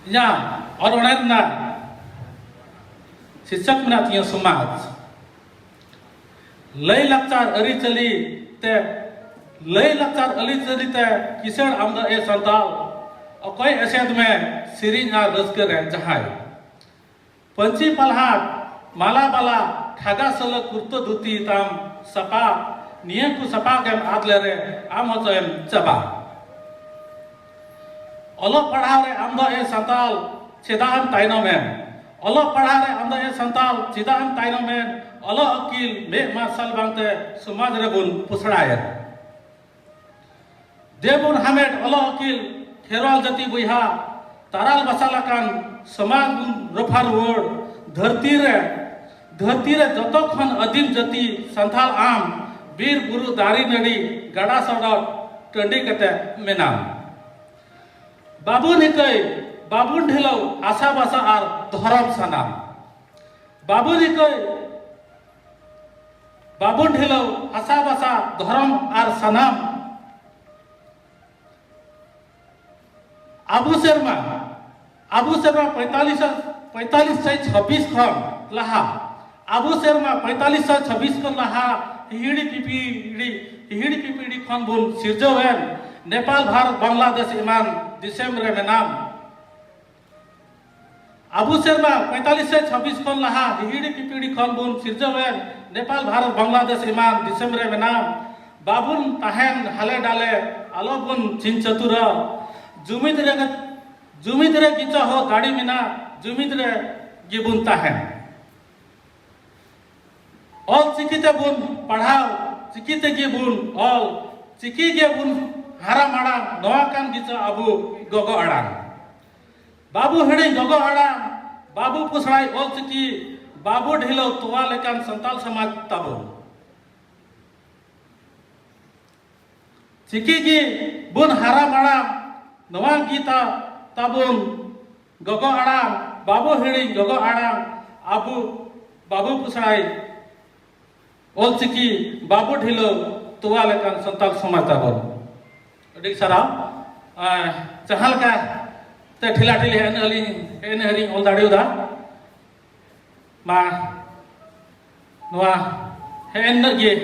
या और उन्हें शीर्षक में तीन समाज लय लक्चार अरीचली ते लय लक्चार अरीचली ते किसण आमदा ए संताल अकोय एसेद में सिरिंग आ रस्के रे जहाय पंची पलहाट माला बाला ठागा सल कुर्तो धुती ताम सपा नियम को सपा के आदले रे आम होचेम चबा ओलो पढ़ा रे आमदा ए संताल चेदाम ताइनो में ओलो पढ़ा रे आमदा ए संताल चेदाम ताइनो में ओलो अकील मे मासल बांगते समाज रे बुन पुसड़ाय देबुन हमेट ओलो अकील खेरवाल जाति बुहा ताराल बसालाकान समाज बुन रफार वर्ड धरती रे जतो खन अदीम जाति संथाल आम बीर बुरु दारी नड़ी गड़ा सड़क टंडी कते मेनाम बाबुन हिकय बाबुन ढिलौ आशा बासा आर धरम सानाम बाबुन हिकय बाबुन ढिलौ आशा बासा धरम आर सानाम आबू शर्मा 45 से 26 खन लहा आबू शर्मा 45 से 26 खन लहा हिड़ी पिपीड़ी खन बुन सिरजोवेन नेपाल भारत बांग्लादेश इमान दिसंबर में नाम आबू शर्मा 45 से 26 खन लहा हिड़ी पिपीड़ी खन बुन सिरजोवेन नेपाल भारत बांग्लादेश इमान दिसंबर में नाम बाबुन ताहेन हाले डाले आलो बुन चिन चतुर जुमिद रे गिचा हो गाड़ी मिना जुमिद रे गिबुन ताहेन ऑल चिकिते बुन पढ़ाओ चिकिते गिबुन ऑल चिकी गिबुन हारा माड़ा नवा कान गिचा अबू गगो आड़ान बाबू हेड़ी गगो आड़ान बाबू पुसड़ाई ऑल चिकी बाबू ढिलो तोवा लेकान संताल समाज ताबो चिकी गी बुन हारा माड़ा नवा गीता ताबुन गगो आड़ाम बाबू हेड़ी गगो आड़ाम आबू बाबू पुसड़ाई ऑल चिकी बाबू ढिलो तोवा लेकान संताल समाज ताबो अड़ी सारा जहाँ लगा ते ठिला ठिली एन हरी ऑल दाड़ी उदा मा नवा एन गे